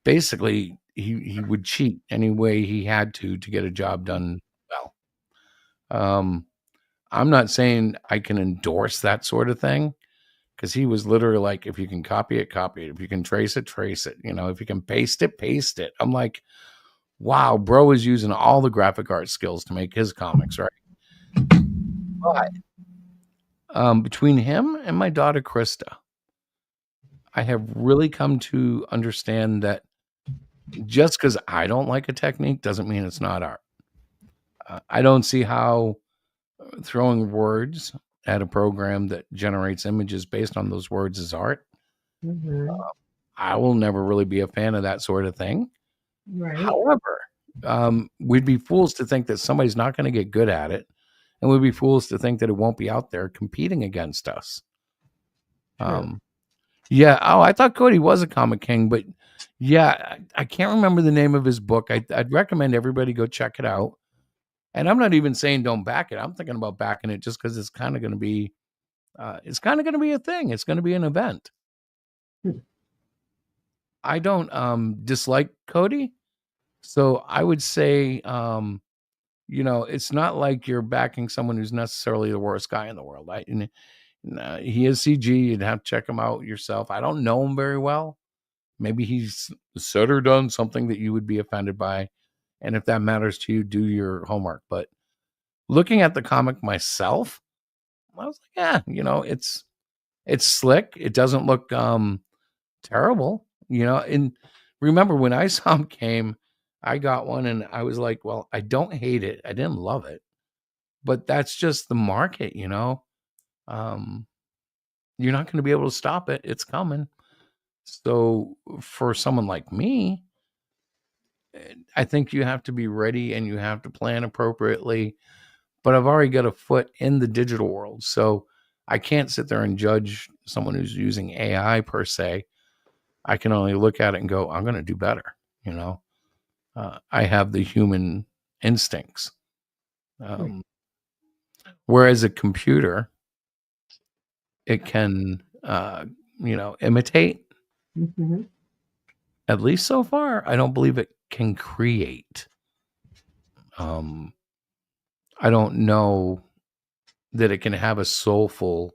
basically he would cheat any way he had to get a job done well. I'm not saying I can endorse that sort of thing, because he was literally like, if you can copy it, copy it. If you can trace it, trace it. If you can paste it, paste it. I'm like, wow, bro is using all the graphic art skills to make his comics, right? But between him and my daughter Krista, I have really come to understand that just because I don't like a technique doesn't mean it's not art. I don't see how throwing words at a program that generates images based on those words is art. I will never really be a fan of that sort of thing. Right. However, we'd be fools to think that somebody's not going to get good at it, and we'd be fools to think that it won't be out there competing against us. Yeah. Oh, I thought Cody was a comic king, but yeah, I can't remember the name of his book. I'd recommend everybody go check it out. And I'm not even saying don't back it. I'm thinking about backing it just because it's kind of going to be, a thing. It's going to be an event. I don't dislike Cody, so I would say, it's not like you're backing someone who's necessarily the worst guy in the world. He is CG. You'd have to check him out yourself. I don't know him very well. Maybe he's said or done something that you would be offended by. And if that matters to you, do your homework. But looking at the comic myself, I was like, yeah, it's slick. It doesn't look terrible, and remember when ISOM came, I got one and I was like, well, I don't hate it. I didn't love it, but that's just the market, you're not going to be able to stop it. It's coming. So for someone like me, I think you have to be ready and you have to plan appropriately, but I've already got a foot in the digital world. So I can't sit there and judge someone who's using AI per se. I can only look at it and go, I'm going to do better. I have the human instincts. Whereas a computer, it can, imitate. At least so far, I don't believe it can create. I don't know that it can have a soulful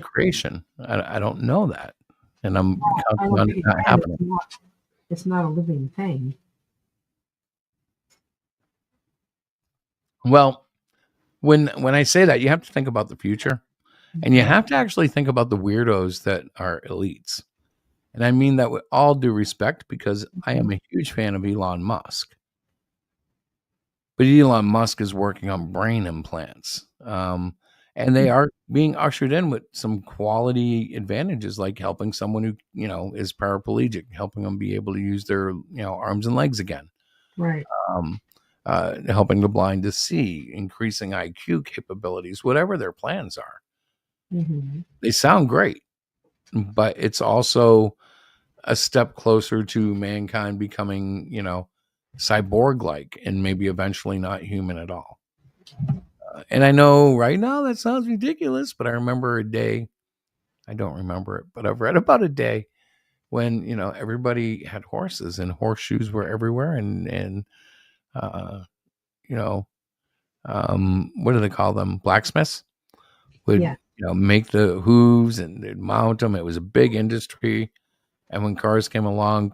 creation. I don't know that, and I'm I counting don't on it think it not can. happening. It's not a living thing. Well, when I say that, you have to think about the future, and you have to actually think about the weirdos that are elites. And I mean that with all due respect, because I am a huge fan of Elon Musk. But Elon Musk is working on brain implants. And they are being ushered in with some quality advantages, like helping someone who, is paraplegic, helping them be able to use their, arms and legs again. Right. Um, helping the blind to see, increasing IQ capabilities, whatever their plans are. Mm-hmm. They sound great, but it's also a step closer to mankind becoming, cyborg-like and maybe eventually not human at all. And I know right now that sounds ridiculous, but I remember a day. I don't remember it, but I've read about a day when everybody had horses and horseshoes were everywhere, and uh, you know, what do they call them? Blacksmiths would Yeah. make the hooves and they'd mount them. It was a big industry, and when cars came along,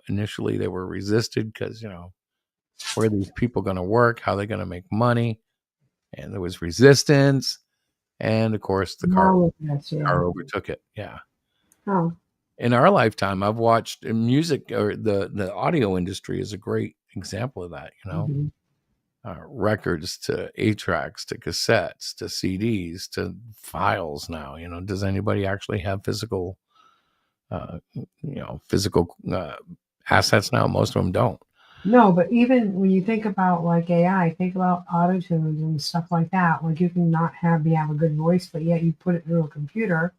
initially they were resisted because where are these people going to work? How are they going to make money? And there was resistance. And of course, the car Yeah. overtook it. Yeah. Oh. In our lifetime, I've watched music, or the audio industry is a great example of that. Mm-hmm. Records to 8 tracks to cassettes to CDs to files now. Does anybody actually have physical, physical assets now? Most of them don't. No, but even when you think about like AI, think about auto tunes and stuff like that. Like you can not have a good voice, but yet you put it through a computer,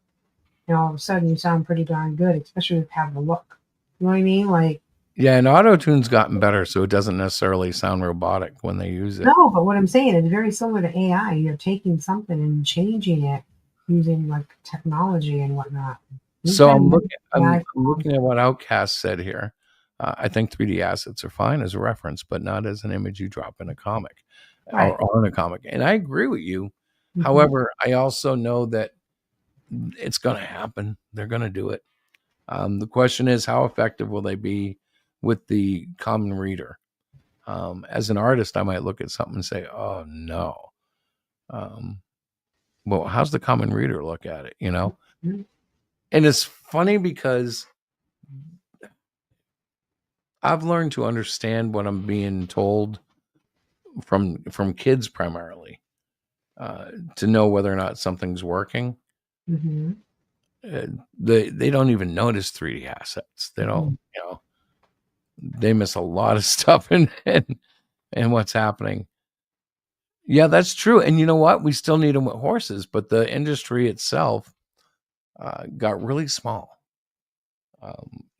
and all of a sudden you sound pretty darn good, especially with having the look. You know what I mean? Like Yeah, and auto tune's gotten better, so it doesn't necessarily sound robotic when they use it. no, but what I'm saying is very similar to AI. You're taking something and changing it using like technology and whatnot. So Anytime I'm you looking. I'm, AI I'm looking at what Outcast said here. I think 3D assets are fine as a reference, but not as an image you drop in a comic right. or on a comic. And I agree with you. Mhm. However, I also know that it's going to happen. They're going to do it. The question is, how effective will they be with the common reader? As an artist, I might look at something and say, "Oh no." Well, how's the common reader look at it? Mhm. And it's funny because I've learned to understand what I'm being told from kids primarily, to know whether or not something's working. Mhm. They don't even notice 3D assets. They don't, Mhm. they miss a lot of stuff in what's happening. Yeah, that's true. And you know what? We still need them with horses, but the industry itself got really small.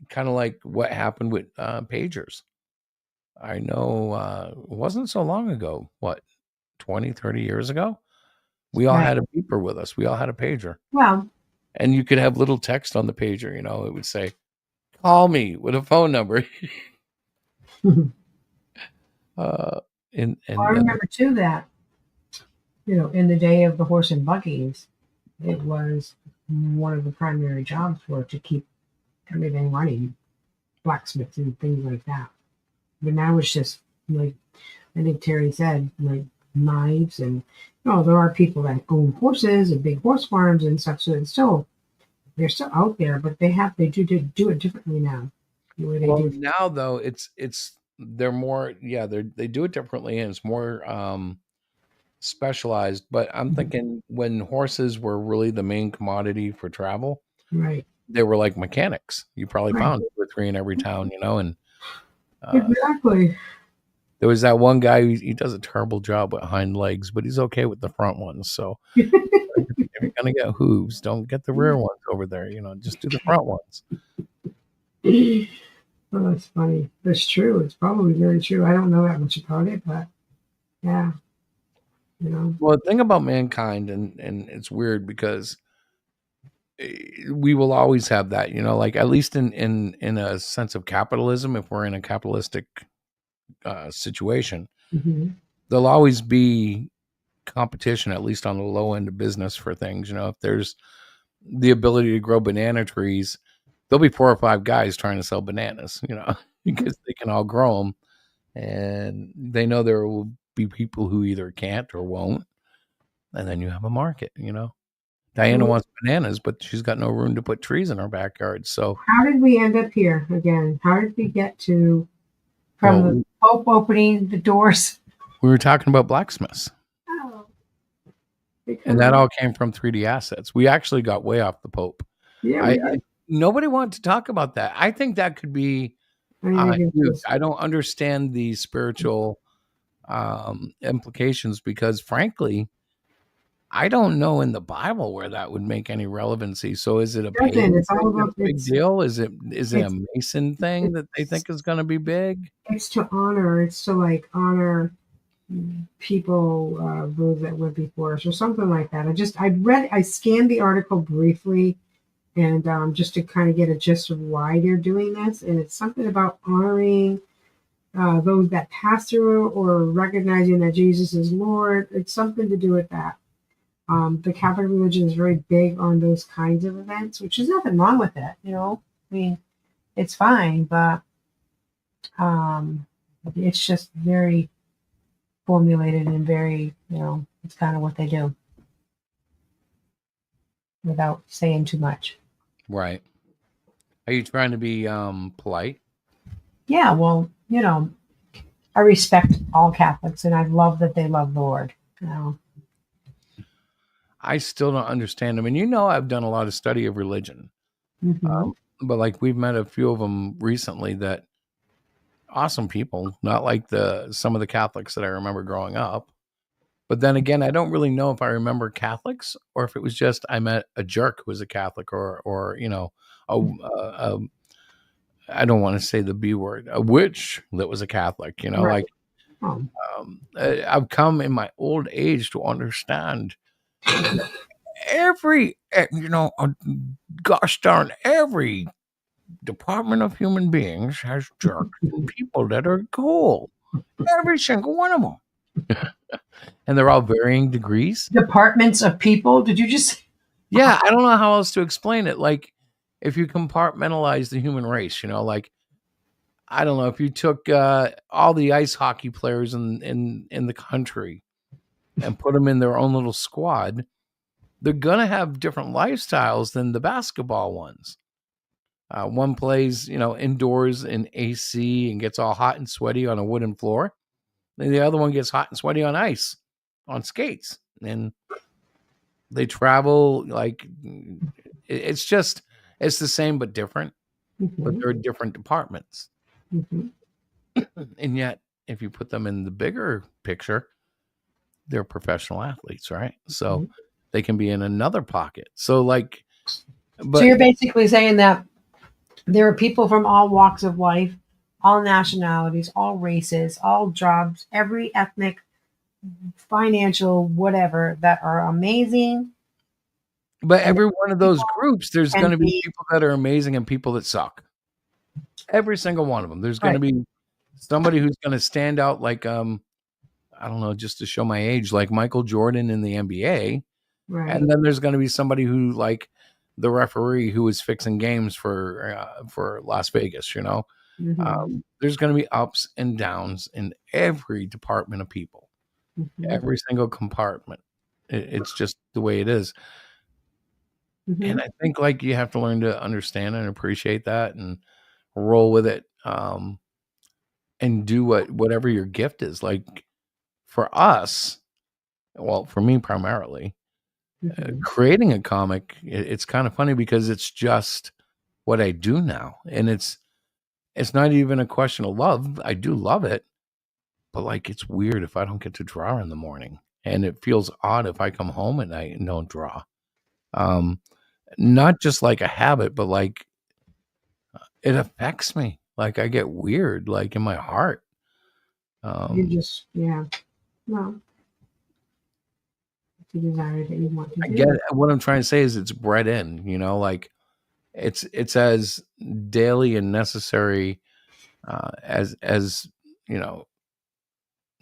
Kind of like what happened with pagers. I know it wasn't so long ago, what, 20, 30 years ago? We all Right. had a beeper with us. We all had a pager. Well, And you could have little text on the pager, it would say, call me with a phone number. uh, and I and remember too that in the day of the horse and buggies, it was one of the primary jobs were to keep everything running, blacksmiths and things like that. But now it's just like I think Terry said, like knives and there are people that own horses and big horse farms and stuff. So they're still out there, but they do it differently now. The way they well, do. now though, they're more, yeah, they do it differently, and it's more specialized. But I'm thinking when horses were really the main commodity for travel, Right. they were like mechanics. You probably Right. found 2 or 3 in every town, and Exactly. there was that one guy he does a terrible job with hind legs, but he's okay with the front ones. So if you're gonna get hooves, don't get the rear ones over there. Just do the front ones. Oh, that's funny. That's true. It's probably very true. I don't know that much about it, but yeah, Well, the thing about mankind, and it's weird because we will always have that. Like at least in a sense of capitalism, if we're in a capitalistic situation, Mhm. there'll always be competition, at least on the low end of business for things. If there's the ability to grow banana trees, there'll be 4 or 5 guys trying to sell bananas, because they can all grow them, and they know there will be people who either can't or won't, and then you have a market. Diana wants bananas, but she's got no room to put trees in her backyard. So How did we end up here again? How did we get from the Pope opening the doors? we were talking about blacksmiths. Oh, And that all came from 3D assets. We actually got way off the Pope. yeah, Nobody wanted to talk about that. I think that could be huge. I don't understand the spiritual implications, because frankly, I don't know in the Bible where that would make any relevancy. So is it a pagan It's all thing about that's a big deal? Is it a Mason thing that they think is going to be big? It's to honor. It's to honor people, those that went before us, or something like that. I scanned the article briefly, and just to kind of get a gist of why they're doing this, and it's something about honoring those that pass through, or recognizing that Jesus is Lord. It's something to do with that. The Catholic religion is very big on those kinds of events, which is nothing wrong with it. I mean, it's fine, but it's just very formulated and very, it's kind of what they do without saying too much. Right. Are you trying to be polite? Yeah, well, I respect all Catholics, and I love that they love the Lord. I still don't understand them. And I've done a lot of study of religion. But we've met a few of them recently that awesome people, not like some of the Catholics that I remember growing up. But then again, I don't really know if I remember Catholics or if it was just I met a jerk who was a Catholic, or I don't want to say the B word, a witch that was a Catholic. Right. I've come in my old age to understand every, gosh darn, every department of human beings has jerks and people that are cool. Every single one of them. And they're all varying degrees. Departments of people? Did you just? Yeah, I don't know how else to explain it. If you compartmentalize the human race, I don't know, if you took all the ice hockey players in the country and put them in their own little squad, they're gonna have different lifestyles than the basketball ones. One plays, indoors in AC and gets all hot and sweaty on a wooden floor. Then the other one gets hot and sweaty on ice, on skates. And they travel it's the same but different, but they're different departments. And yet, if you put them in the bigger picture, they're professional athletes, right? So they can be in another pocket. So So you're basically saying that there are people from all walks of life, all nationalities, all races, all jobs, every ethnic, financial, whatever, that are amazing. But every one of those groups, there's going to be people that are amazing and people that suck. Every single one of them. There's going to be somebody who's going to stand out I don't know, just to show my age, like Michael Jordan in the NBA. Right. And then there's going to be somebody who, like the referee who is fixing games for Las Vegas, there's going to be ups and downs in every department of people, every single compartment. It's just the way it is. And I think you have to learn to understand and appreciate that and roll with it, and do whatever your gift is. For us, well, for me primarily, creating a comic, it's kind of funny because it's just what I do now. And it's not even a question of love. I do love it, but it's weird if I don't get to draw in the morning, and it feels odd if I come home at night and don't draw. Not just a habit, but it affects me. I get weird, in my heart. You just, yeah. No. It's a desire that you want to do. I get it. What I'm trying to say is it's bred in, it's as daily and necessary as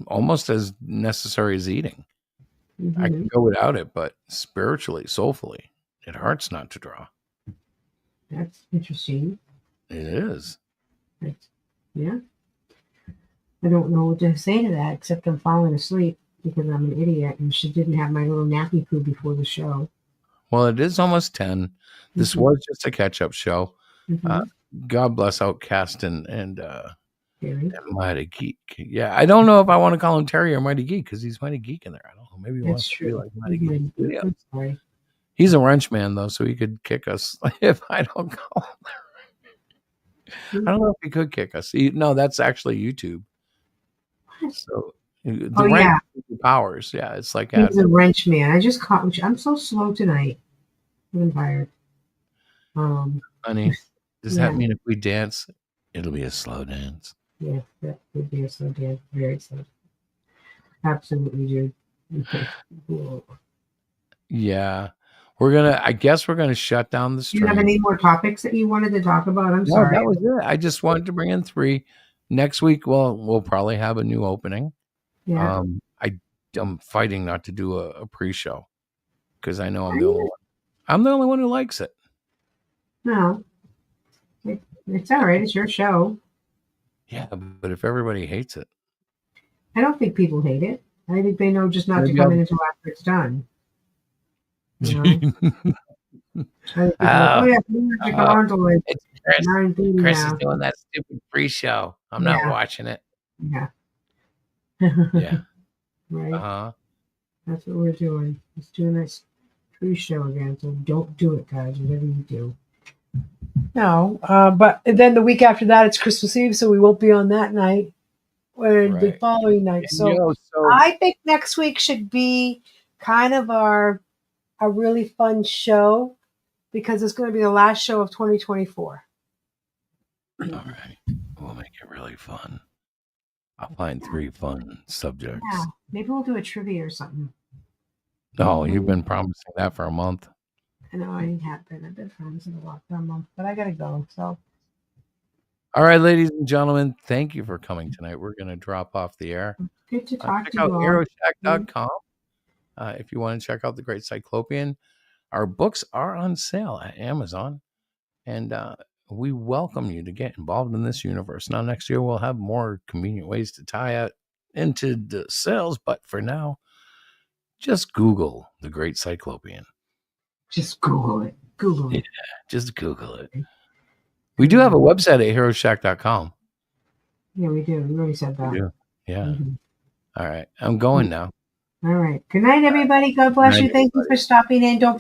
almost as necessary as eating. I Mm-hmm. can go without it, but spiritually, soulfully, it hurts not to draw. That's interesting. It is. Yeah. I don't know what to say to that except I'm falling asleep because I'm an idiot and she didn't have my little nappy poo before the show. Well, it is almost 10. This Mhm. was just a catch-up show. Mhm. God bless Outcast and Very. Mighty Geek. Yeah, I don't know if I want to call him Terry or Mighty Geek because he's Mighty Geek in there. I don't know. Maybe he That's wants to be true. like Mighty He's Geek. my- Yeah. I'm sorry. He's a wrench man, though, so he could kick us if I don't call him. I don't know if he could kick us. No, that's actually YouTube. So the Oh, wrench yeah. powers. Yeah, it's like He's a wrench man. I just caught. I'm so slow tonight. I'm tired. honey. Does Yeah. that mean if we dance, it'll be a slow dance? Yeah, that would be a slow dance. Very slow. Absolutely, dude. Whoa. Yeah. I guess we're gonna shut down the Do you have stream. any more topics that you wanted to talk about? I'm No, sorry. that was it. I just wanted to bring in 3. Next week, we'll probably have a new opening. Yeah. I'm fighting not to do a pre-show because I know I'm the only one. I'm the only one who likes it. No. It's all right. It's your show. Yeah, but if everybody hates it, I don't think people hate it. I think they know just not to Maybe come I'll- in until after it's done. You know? I think people are like, Oh, oh yeah, we have to come on until like it's Chris. 9:30 Chris is now. doing that stupid pre-show. I'm not Yeah. watching it. Yeah. Yeah. Right. Uh-huh. That's what we're doing. Let's do this pre-show again. So don't do it, guys. Whatever you do. No, but then the week after that, it's Christmas Eve, so we won't be on that night. Or the Right. following night. And, So I think next week should be kind of a really fun show because it's going to be the last show of 2024. all right, we'll make it really fun. I'll find 3 fun subjects. Yeah, maybe we'll do a trivia or something. Oh, you've been promising that for a month. I know I have been. I've been promising a lot for a month, but I got to go. So All right, ladies and gentlemen, thank you for coming tonight. We're going to drop off the air. good to talk Check to out you all. aeroshack.com if you want to check out the Great Cyclopean. Our books are on sale at Amazon, and we welcome you to get involved in this universe. Now, next year, we'll have more convenient ways to tie it into the sales, but for now, just Google the Great Cyclopean. Just Google it. Google it. Yeah, just Google it. We do have a website at heroeshack.com. Yeah, we do. We already said that. We do. Yeah. Mhm. All right. I'm going now. All right. Good night, everybody. God bless Good you. night, Thank you for stopping in. Don't forget